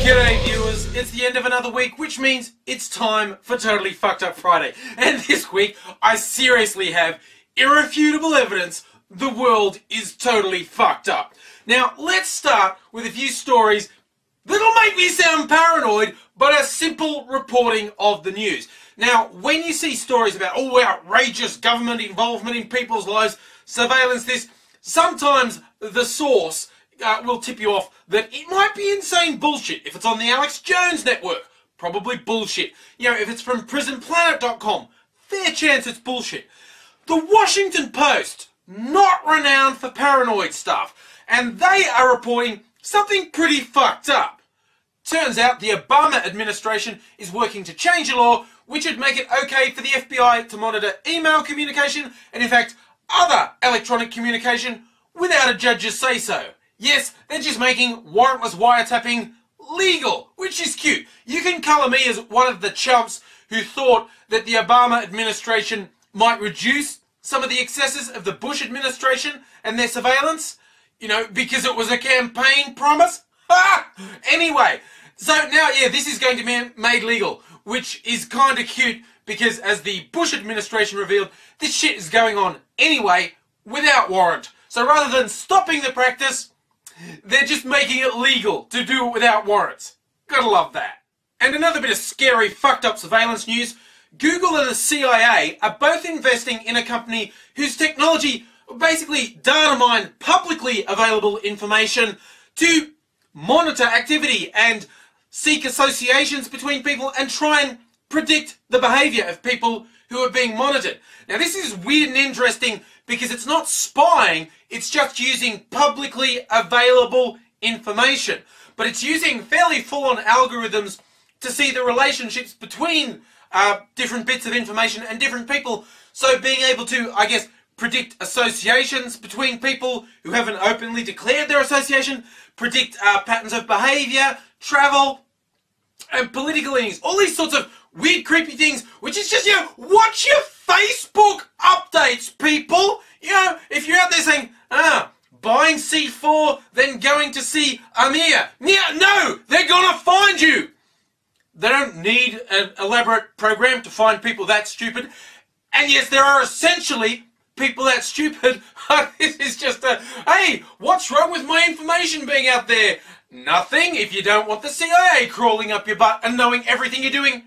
G'day viewers, it's the end of another week, which means it's time for Totally Fucked Up Friday. And this week, I seriously have irrefutable evidence the world is totally fucked up. Now, let's start with a few stories that'll make me sound paranoid, but are simple reporting of the news. Now, when you see stories about, outrageous government involvement in people's lives, surveillance this, sometimes the source will tip you off that it might be insane bullshit. If it's on the Alex Jones network, probably bullshit. You know, if it's from prisonplanet.com, fair chance it's bullshit. The Washington Post, not renowned for paranoid stuff, and they are reporting something pretty fucked up. Turns out the Obama administration is working to change a law which would make it okay for the FBI to monitor email communication and, in fact, other electronic communication without a judge's say-so. Yes, they're just making warrantless wiretapping legal, which is cute. You can colour me as one of the chumps who thought that the Obama administration might reduce some of the excesses of the Bush administration and their surveillance, you know, because it was a campaign promise. Anyway, so now, this is going to be made legal, which is kind of cute because, as the Bush administration revealed, this shit is going on anyway without warrant. So rather than stopping the practice, they're just making it legal to do it without warrants. Gotta love that. And another bit of scary, fucked up surveillance news. Google and the CIA are both investing in a company whose technology basically data mine publicly available information to monitor activity and seek associations between people and try and predict the behaviour of people who are being monitored. Now, this is weird and interesting because it's not spying, it's just using publicly available information. But it's using fairly full-on algorithms to see the relationships between different bits of information and different people. So being able to, I guess, predict associations between people who haven't openly declared their association, predict patterns of behaviour, travel, and political leanings. All these sorts of weird, creepy things, which is just, watch your Facebook updates, people. If you're out there saying, buying C4, then going to see Amir. No, they're gonna find you. They don't need an elaborate program to find people that stupid. And yes, there are essentially people that stupid. This is just hey, what's wrong with my information being out there? Nothing if you don't want the CIA crawling up your butt and knowing everything you're doing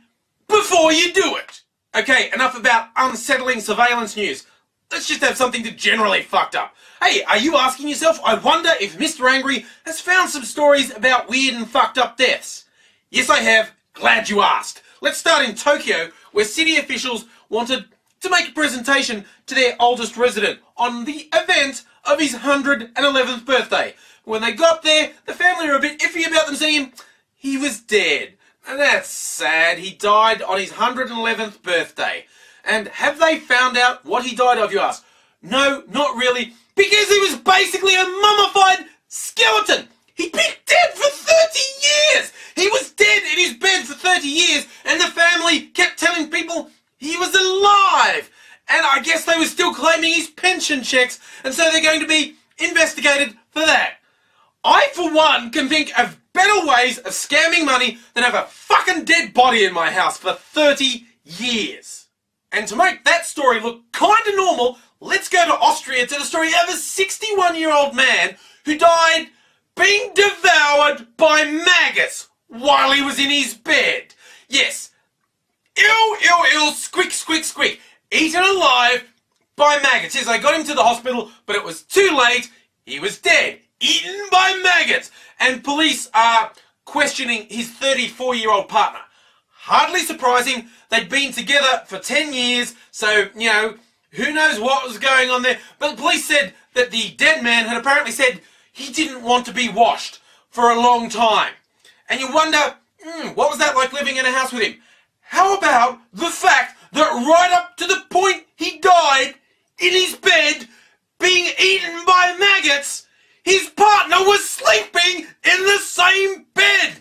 before you do it. Okay, enough about unsettling surveillance news. Let's just have something to generally fucked up. Hey, are you asking yourself, I wonder if Mr. Angry has found some stories about weird and fucked up deaths? Yes, I have. Glad you asked. Let's start in Tokyo, where city officials wanted to make a presentation to their oldest resident on the event of his 111th birthday. When they got there, the family were a bit iffy about them seeing he was dead. And that's sad. He died on his 111th birthday. And have they found out what he died of, you ask? No, not really. Because he was basically a mummified skeleton. He'd been dead for 30 years. He was dead in his bed for 30 years. And the family kept telling people he was alive. And I guess they were still claiming his pension checks. And so they're going to be investigated for that. I, for one, can think of better ways of scamming money than have a fucking dead body in my house for 30 years. And to make that story look kinda normal, let's go to Austria to the story of a 61-year-old man who died being devoured by maggots while he was in his bed. Yes. Ew, squick, squick, squick. Eaten alive by maggots. Yes, they got him to the hospital, but it was too late. He was dead. Eaten by maggots. And police are questioning his 34-year-old partner. Hardly surprising. They'd been together for 10 years, so, who knows what was going on there. But the police said that the dead man had apparently said he didn't want to be washed for a long time. And you wonder, what was that like living in a house with him? How about the fact that right up to the point he died in his bed, being eaten by maggots, his partner was sleeping in the same bed?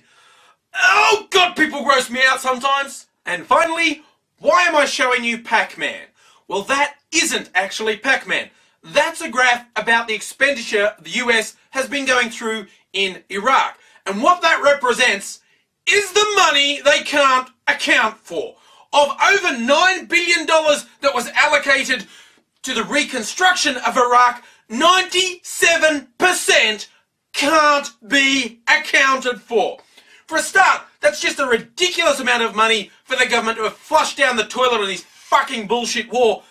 Oh God, people gross me out sometimes. And finally, why am I showing you PacMan? Well, that isn't actually PacMan. That's a graph about the expenditure the US has been going through in Iraq. And what that represents is the money they can't account for. Of over $9 billion that was allocated to the reconstruction of Iraq, 97% can't be accounted for. For a start, that's just a ridiculous amount of money for the government to have flushed down the toilet on this fucking bullshit war.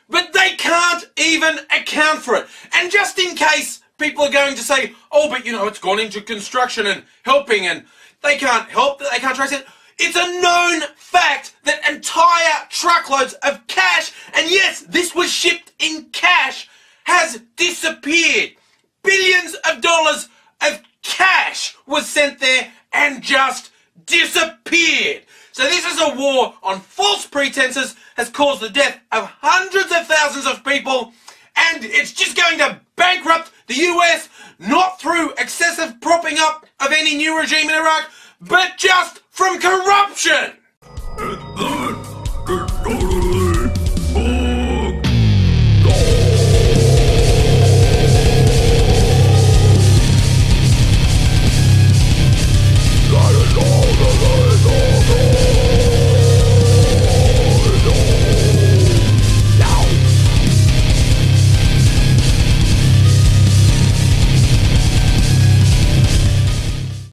But they can't even account for it. And just in case people are going to say, oh, but you know, it's gone into construction and helping, and they can't help, they can't trace it. It's a known fact that entire truckloads of cash, and yes, this was shipped in cash, has disappeared. Billions of dollars of cash was sent there and just disappeared. So this is a war on false pretenses, has caused the death of hundreds of thousands of people, and it's just going to bankrupt the US, not through excessive propping up of any new regime in Iraq, but just from corruption.